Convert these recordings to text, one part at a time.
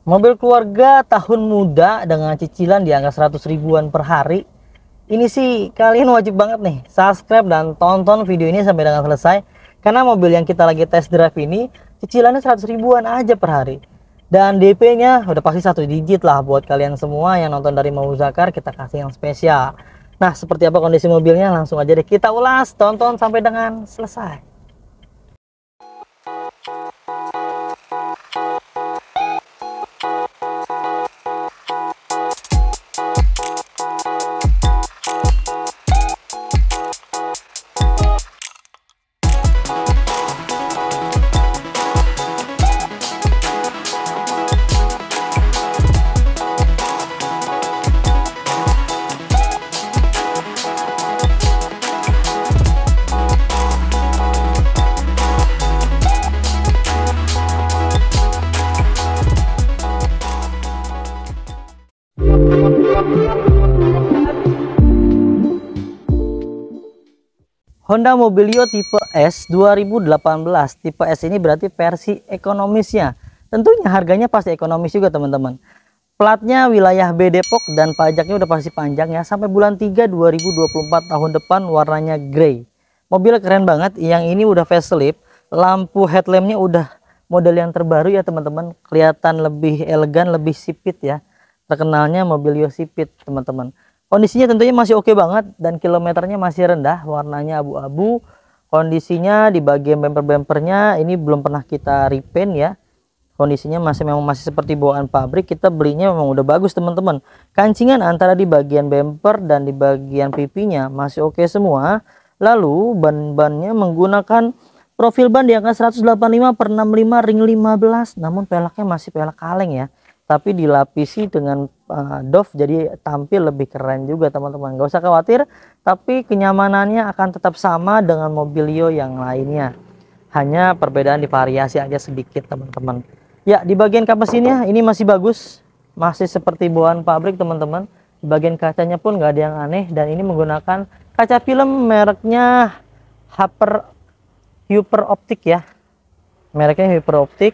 Mobil keluarga tahun muda dengan cicilan di angka 100 ribuan per hari. Ini sih kalian wajib banget nih subscribe dan tonton video ini sampai dengan selesai. Karena mobil yang kita lagi test drive ini cicilannya 100 ribuan aja per hari. Dan DP-nya udah pasti 1 digit lah buat kalian semua yang nonton dari Mau Zakar, kita kasih yang spesial. Nah, seperti apa kondisi mobilnya langsung aja deh kita ulas, tonton sampai dengan selesai. Honda Mobilio tipe S 2018. Tipe S ini berarti versi ekonomisnya. Tentunya harganya pasti ekonomis juga teman-teman. Platnya wilayah B Depok dan pajaknya udah pasti panjang ya. Sampai bulan 3 2024 tahun depan, warnanya grey. Mobil keren banget. Yang ini udah facelift. Lampu headlampnya udah model yang terbaru ya teman-teman. Kelihatan lebih elegan, lebih sipit ya. Terkenalnya Mobilio sipit teman-teman. Kondisinya tentunya masih oke banget dan kilometernya masih rendah, warnanya abu-abu. Kondisinya di bagian bumper-bumpernya ini belum pernah kita repaint ya. Kondisinya memang masih seperti bawaan pabrik. Kita belinya memang udah bagus teman-teman. Kancingan antara di bagian bumper dan di bagian pipinya masih oke semua. Lalu ban-bannya menggunakan profil ban di angka 185/65 ring 15. Namun peleknya masih pelek kaleng ya. Tapi dilapisi dengan doff, jadi tampil lebih keren juga teman-teman. Gak usah khawatir, tapi kenyamanannya akan tetap sama dengan Mobilio yang lainnya. Hanya perbedaan di variasi aja sedikit teman-teman. Ya, di bagian kap mesinnya ini masih bagus, masih seperti bawaan pabrik teman-teman. Di bagian kacanya pun gak ada yang aneh, dan ini menggunakan kaca film mereknya Hyper Optic ya. Mereknya Hyper Optic.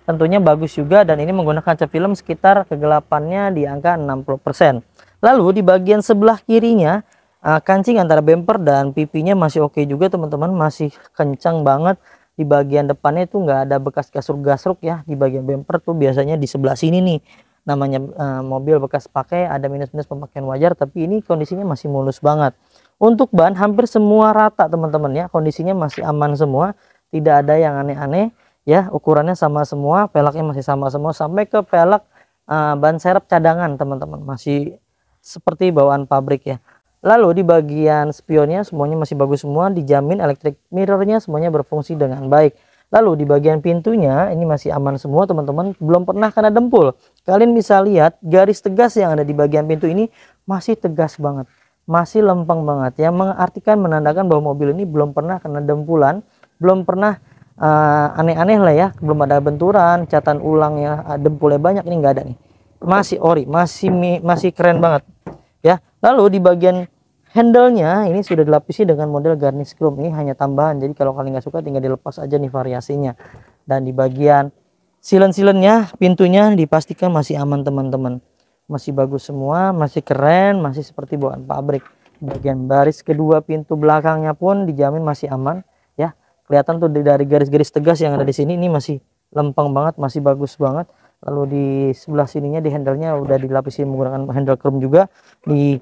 Tentunya bagus juga, dan ini menggunakan kaca film sekitar kegelapannya di angka 60%. Lalu di bagian sebelah kirinya, kancing antara bumper dan pipinya masih oke juga teman-teman, masih kencang banget. Di bagian depannya itu nggak ada bekas gasruk-gasruk ya. Di bagian bumper tuh biasanya di sebelah sini nih, namanya mobil bekas pakai ada minus-minus pemakaian wajar, tapi ini kondisinya masih mulus banget. Untuk ban hampir semua rata teman-teman ya, kondisinya masih aman semua, tidak ada yang aneh-aneh. Ya, ukurannya sama semua, peleknya masih sama semua, sampai ke pelek ban serep cadangan teman-teman, masih seperti bawaan pabrik ya. Lalu di bagian spionnya semuanya masih bagus semua, dijamin electric mirrornya semuanya berfungsi dengan baik. Lalu di bagian pintunya ini masih aman semua teman-teman, belum pernah kena dempul. Kalian bisa lihat garis tegas yang ada di bagian pintu ini masih tegas banget, masih lempeng banget, yang mengartikan menandakan bahwa mobil ini belum pernah kena dempulan, belum pernah aneh-aneh lah ya, belum ada benturan, catatan ulang ya, dempulnya banyak, ini enggak ada nih, masih ori, masih keren banget ya. Lalu di bagian handle-nya ini sudah dilapisi dengan model garnish chrome, ini hanya tambahan, jadi kalau kalian nggak suka tinggal dilepas aja nih variasinya. Dan di bagian silen-silennya, pintunya dipastikan masih aman teman-teman, masih bagus semua, masih keren, masih seperti bawaan pabrik. Bagian baris kedua pintu belakangnya pun dijamin masih aman ya. Kelihatan tuh dari garis-garis tegas yang ada di sini, ini masih lempeng banget, masih bagus banget. Lalu di sebelah sininya di handle-nya udah dilapisi menggunakan handle chrome juga. Di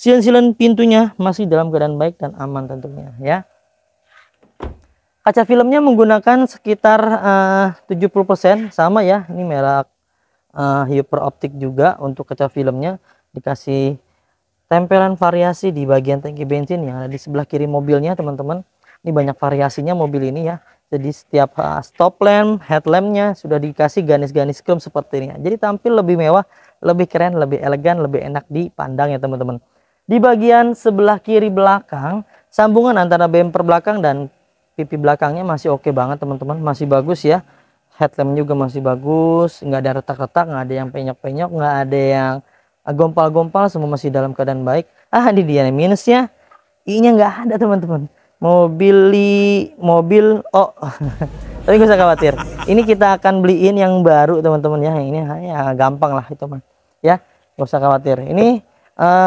silen-silen pintunya masih dalam keadaan baik dan aman tentunya ya. Kaca filmnya menggunakan sekitar 70% sama ya. Ini merek Hyper Optic juga. Untuk kaca filmnya dikasih tempelan variasi di bagian tangki bensin yang ada di sebelah kiri mobilnya teman-teman. Ini banyak variasinya mobil ini ya. Jadi setiap stop lamp, headlampnya sudah dikasih garis-garis chrome seperti ini. Jadi tampil lebih mewah, lebih keren, lebih elegan, lebih enak dipandang ya teman-teman. Di bagian sebelah kiri belakang, sambungan antara bumper belakang dan pipi belakangnya masih oke banget teman-teman, masih bagus ya. Headlamp juga masih bagus, nggak ada retak-retak, nggak ada yang penyok-penyok, nggak ada yang gompal-gompal, semua masih dalam keadaan baik. Ini dia minusnya, I-nya nggak ada teman-teman. mobil oh tapi gak usah khawatir, ini kita akan beliin yang baru teman-teman ya. Yang ini ya gampang lah itu mah ya, gak usah khawatir. Ini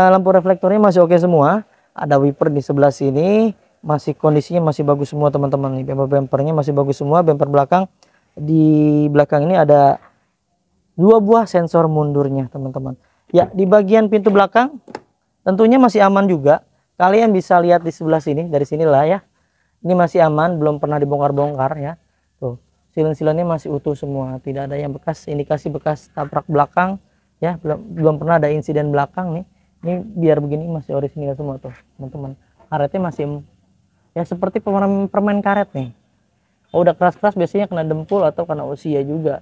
lampu reflektornya masih oke semua, ada wiper di sebelah sini, masih kondisinya masih bagus semua teman-teman. Nih bempernya masih bagus semua. Bemper belakang, di belakang ini ada 2 buah sensor mundurnya teman-teman ya. Di bagian pintu belakang tentunya masih aman juga. Kalian bisa lihat di sebelah sini, dari sinilah ya. Ini masih aman, belum pernah dibongkar-bongkar ya. Tuh, silen-silennya masih utuh semua, tidak ada yang bekas indikasi bekas tabrak belakang ya. Belum pernah ada insiden belakang nih. Ini biar begini masih orisinil semua tuh, teman-teman. Karetnya masih ya seperti permen karet nih. Oh, udah keras-keras biasanya kena dempul atau kena usia juga.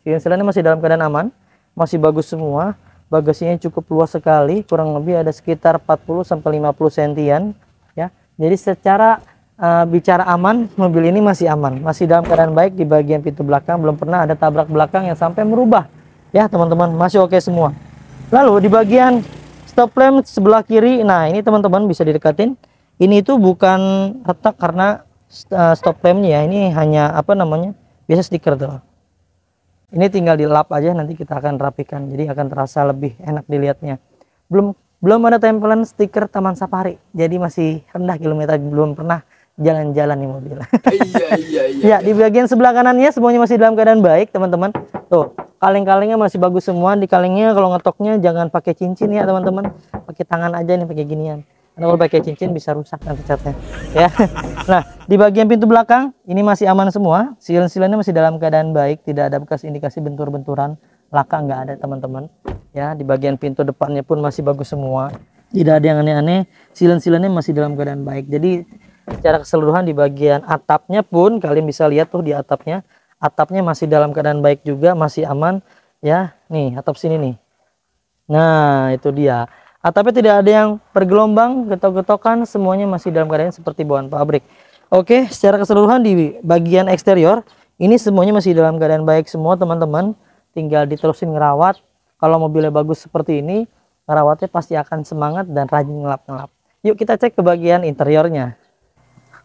Silen-silennya masih dalam keadaan aman, masih bagus semua. Bagasinya cukup luas sekali, kurang lebih ada sekitar 40 sampai 50 sentian ya. Jadi secara bicara aman, mobil ini masih aman, masih dalam keadaan baik. Di bagian pintu belakang belum pernah ada tabrak belakang yang sampai merubah ya teman-teman, masih oke semua. Lalu di bagian stop lamp sebelah kiri, nah ini teman-teman bisa didekatin, ini itu bukan retak karena stop lampnya ya, ini hanya apa namanya, biasa stiker tuh. Ini tinggal dilap aja, nanti kita akan rapikan, jadi akan terasa lebih enak dilihatnya. Belum ada tempelan stiker Taman Safari, jadi masih rendah kilometer, belum pernah jalan-jalan nih mobil. Iya. Ya, di bagian sebelah kanannya semuanya masih dalam keadaan baik teman-teman. Tuh, kaleng-kalengnya masih bagus semua. Di kalengnya kalau ngetoknya jangan pakai cincin ya teman-teman, pakai tangan aja nih, pakai ginian. Karena kalau pakai cincin bisa rusak nanti catnya ya. Nah, di bagian pintu belakang ini masih aman semua, silen-silennya masih dalam keadaan baik, tidak ada bekas indikasi bentur-benturan, laka nggak ada teman-teman ya. Di bagian pintu depannya pun masih bagus semua, tidak ada yang aneh-aneh, silen-silennya masih dalam keadaan baik. Jadi secara keseluruhan di bagian atapnya pun kalian bisa lihat tuh, di atapnya masih dalam keadaan baik juga, masih aman ya. Nih atap sini nih, nah itu dia. Atapnya tidak ada yang bergelombang, getok-getokan, semuanya masih dalam keadaan seperti bawaan pabrik. Oke, secara keseluruhan di bagian eksterior ini semuanya masih dalam keadaan baik semua teman-teman. Tinggal diterusin ngerawat. Kalau mobilnya bagus seperti ini, ngerawatnya pasti akan semangat dan rajin ngelap-ngelap. Yuk kita cek ke bagian interiornya.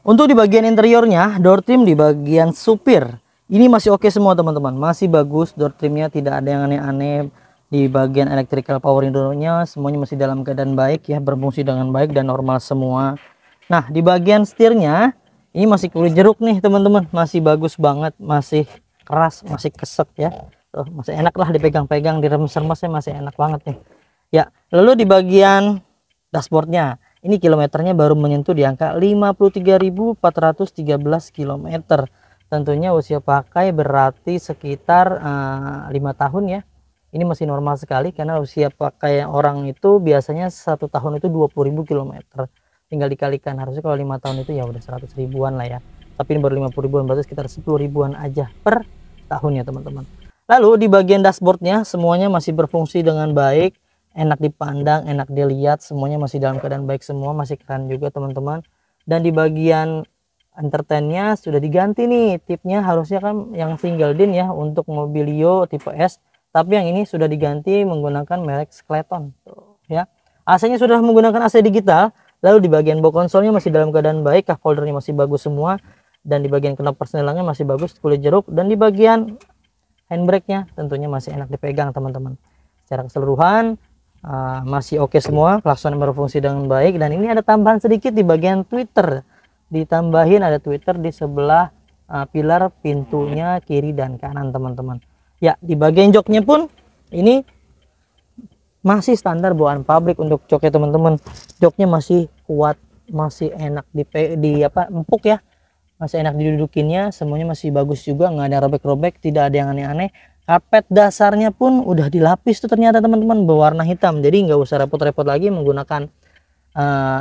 Untuk di bagian interiornya, door trim di bagian supir ini masih oke semua teman-teman, masih bagus. Door trimnya tidak ada yang aneh-aneh. Di bagian electrical power window-nya semuanya masih dalam keadaan baik ya, berfungsi dengan baik dan normal semua. Nah, di bagian setirnya ini masih kulit jeruk nih teman-teman, masih bagus banget, masih keras, masih keset ya. Tuh, masih enak lah dipegang-pegang, diremes-remesnya masih enak banget nih. Ya, lalu di bagian dashboardnya ini kilometernya baru menyentuh di angka 53.413 km. Tentunya usia pakai berarti sekitar 5 tahun ya. Ini masih normal sekali karena usia pakai orang itu biasanya 1 tahun itu 20.000 km. Tinggal dikalikan, harusnya kalau 5 tahun itu ya udah 100 ribuan lah ya. Tapi ini baru 50 ribuan, berarti sekitar 10 ribuan aja per tahun ya teman-teman. Lalu di bagian dashboardnya semuanya masih berfungsi dengan baik, enak dipandang, enak dilihat, semuanya masih dalam keadaan baik semua, masih keren juga teman-teman. Dan di bagian entertainnya sudah diganti nih, tipnya harusnya kan yang single din ya untuk Mobilio tipe S. Tapi yang ini sudah diganti menggunakan merek Skeleton tuh, ya. AC-nya sudah menggunakan AC digital. Lalu di bagian bawah konsolnya masih dalam keadaan baik, cup holdernya masih bagus semua, dan di bagian knop persnelangnya masih bagus, kulit jeruk, dan di bagian handbrake-nya tentunya masih enak dipegang teman-teman. Secara keseluruhan masih oke semua, klakson berfungsi dengan baik. Dan ini ada tambahan sedikit di bagian tweeter, ditambahin ada tweeter di sebelah pilar pintunya kiri dan kanan teman-teman. Ya, di bagian joknya pun ini masih standar bawaan pabrik untuk joknya teman-teman. Joknya masih kuat, masih enak empuk ya, masih enak didudukinnya, semuanya masih bagus juga, nggak ada robek-robek, tidak ada yang aneh-aneh. Karpet dasarnya pun udah dilapis tuh ternyata teman-teman, berwarna hitam, jadi nggak usah repot-repot lagi menggunakan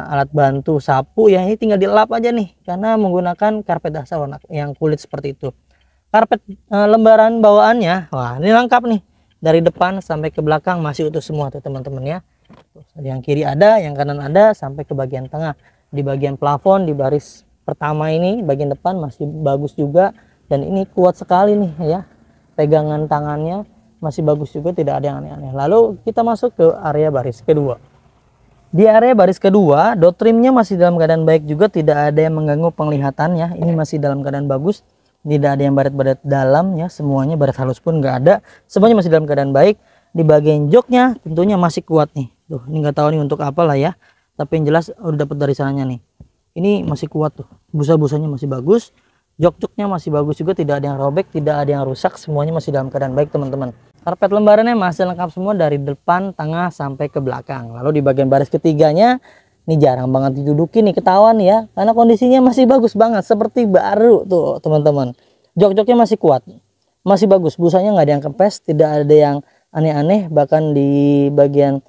alat bantu sapu ya. Ini tinggal dilap aja nih karena menggunakan karpet dasar warna yang kulit seperti itu. Karpet lembaran bawaannya, wah ini lengkap nih, dari depan sampai ke belakang masih utuh semua tuh teman-teman ya. Yang kiri ada, yang kanan ada, sampai ke bagian tengah. Di bagian plafon di baris pertama ini bagian depan masih bagus juga, dan ini kuat sekali nih ya, pegangan tangannya masih bagus juga, tidak ada yang aneh-aneh. Lalu kita masuk ke area baris kedua. Di area baris kedua, dot trimnya masih dalam keadaan baik juga, tidak ada yang mengganggu penglihatannya. Ini masih dalam keadaan bagus, tidak ada yang baret-baret dalam ya, semuanya baret halus pun nggak ada, semuanya masih dalam keadaan baik. Di bagian joknya tentunya masih kuat nih. Tuh, ini nggak tahu nih untuk apa lah ya, tapi yang jelas udah dapat dari sananya nih. Ini masih kuat tuh, busa-busanya masih bagus, jok-joknya masih bagus juga, tidak ada yang robek, tidak ada yang rusak, semuanya masih dalam keadaan baik teman-teman. Karpet lembarannya masih lengkap semua dari depan, tengah, sampai ke belakang. Lalu di bagian baris ketiganya, ini jarang banget didudukin nih, ketahuan ya. Karena kondisinya masih bagus banget, seperti baru tuh teman-teman. Jok-joknya masih kuat, masih bagus. Busanya nggak ada yang kempes, tidak ada yang aneh-aneh. Bahkan di bagian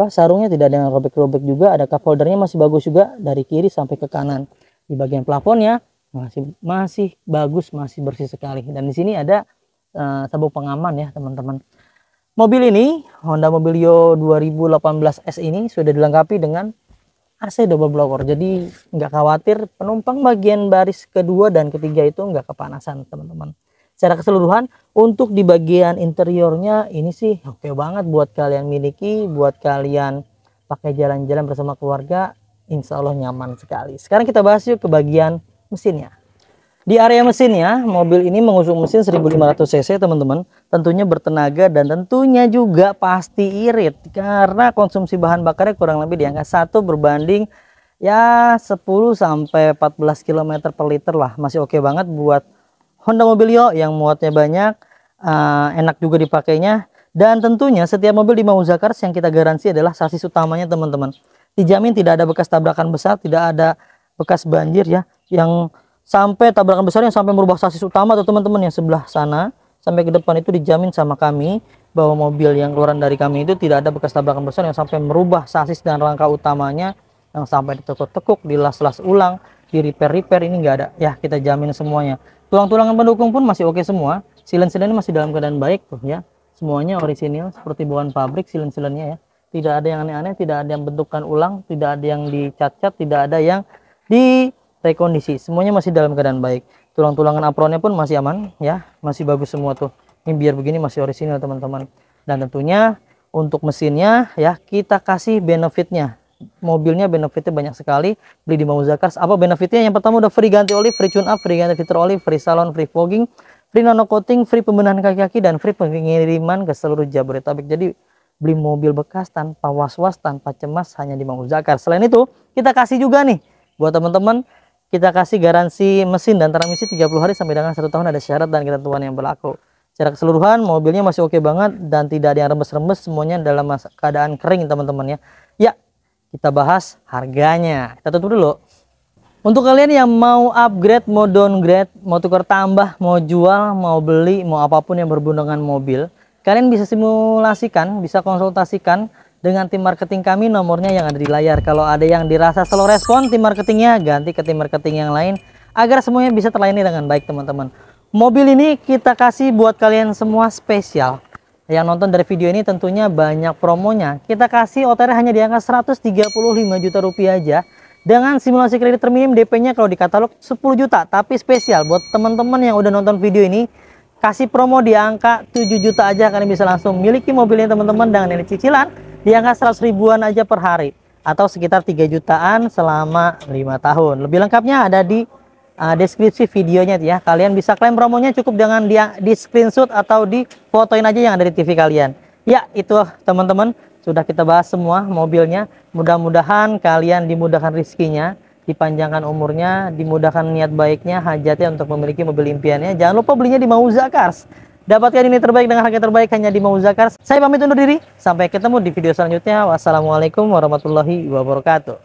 sarungnya tidak ada yang robek-robek juga. Ada cup holdernya masih bagus juga, dari kiri sampai ke kanan. Di bagian plafonnya masih bagus, masih bersih sekali. Dan di sini ada sabuk pengaman ya teman-teman. Mobil ini Honda Mobilio 2018 S ini sudah dilengkapi dengan AC double blower, jadi nggak khawatir penumpang bagian baris kedua dan ketiga itu nggak kepanasan teman-teman. Secara keseluruhan untuk di bagian interiornya ini sih oke banget buat kalian miliki, buat kalian pakai jalan-jalan bersama keluarga, insya Allah nyaman sekali. Sekarang kita bahas yuk ke bagian mesinnya. Di area mesinnya, mobil ini mengusung mesin 1500 cc teman-teman. Tentunya bertenaga dan tentunya juga pasti irit, karena konsumsi bahan bakarnya kurang lebih di angka 1 berbanding ya 10 sampai 14 km per liter lah. Masih oke banget buat Honda Mobilio yang muatnya banyak, enak juga dipakainya. Dan tentunya setiap mobil di Mauza Cars yang kita garansi adalah sasis utamanya teman-teman. Dijamin tidak ada bekas tabrakan besar, tidak ada bekas banjir ya, yang sampai tabrakan besar yang sampai merubah sasis utama tuh teman-teman, yang sebelah sana sampai ke depan itu dijamin sama kami bahwa mobil yang keluaran dari kami itu tidak ada bekas tabrakan besar yang sampai merubah sasis dan rangka utamanya, yang sampai ditekuk-tekuk, dilas-las ulang, di repair-repair, ini enggak ada ya, kita jamin semuanya. Tulang-tulangan pendukung pun masih oke semua, silen-silennya masih dalam keadaan baik tuh ya, semuanya orisinil seperti bawaan pabrik silen-silennya ya, tidak ada yang aneh-aneh, tidak ada yang bentukan ulang, tidak ada yang dicat-cat, tidak ada yang di rekondisi, semuanya masih dalam keadaan baik. Tulang-tulangan apronnya pun masih aman ya, masih bagus semua tuh. Ini biar begini masih orisinil teman-teman. Dan tentunya untuk mesinnya ya kita kasih benefitnya. Mobilnya benefitnya banyak sekali. Beli di Mauza Cars, apa benefitnya? Yang pertama udah free ganti oli, free tune up, free ganti fitur oli, free salon, free fogging, free nano coating, free pembenahan kaki-kaki, dan free pengiriman ke seluruh Jabodetabek. Jadi beli mobil bekas tanpa was-was, tanpa cemas, hanya di Mauza Cars. Selain itu kita kasih juga nih buat teman-teman, kita kasih garansi mesin dan transmisi 30 hari sampai dengan 1 tahun, ada syarat dan ketentuan yang berlaku. Secara keseluruhan mobilnya masih oke banget dan tidak ada yang rembes-rembes, semuanya dalam keadaan kering teman-teman ya. Ya, kita bahas harganya. Kita tutup dulu. Untuk kalian yang mau upgrade, mau downgrade, mau tukar tambah, mau jual, mau beli, mau apapun yang berhubungan dengan mobil, kalian bisa simulasikan, bisa konsultasikan dengan tim marketing kami, nomornya yang ada di layar. Kalau ada yang dirasa slow respon tim marketingnya, ganti ke tim marketing yang lain agar semuanya bisa terlayani dengan baik teman-teman. Mobil ini kita kasih buat kalian semua spesial. Yang nonton dari video ini tentunya banyak promonya. Kita kasih OTR hanya di angka 135 juta rupiah aja, dengan simulasi kredit terminim, DP-nya kalau di katalog 10 juta. Tapi spesial buat teman-teman yang udah nonton video ini, kasih promo di angka 7 juta aja, kalian bisa langsung miliki mobilnya teman-teman dengan nilai cicilan di angka 100 ribuan aja per hari, atau sekitar 3 jutaan selama 5 tahun. Lebih lengkapnya ada di deskripsi videonya ya. Kalian bisa klaim promonya cukup dengan di screenshot atau di fotoin aja yang ada di TV kalian. Ya, itu teman-teman, sudah kita bahas semua mobilnya. Mudah-mudahan kalian dimudahkan rezekinya, dipanjangkan umurnya, dimudahkan niat baiknya, hajatnya untuk memiliki mobil impiannya. Jangan lupa belinya di Mauza Cars. Dapatkan ini terbaik dengan harga terbaik hanya di Mauza Cars. Saya pamit undur diri. Sampai ketemu di video selanjutnya. Wassalamualaikum warahmatullahi wabarakatuh.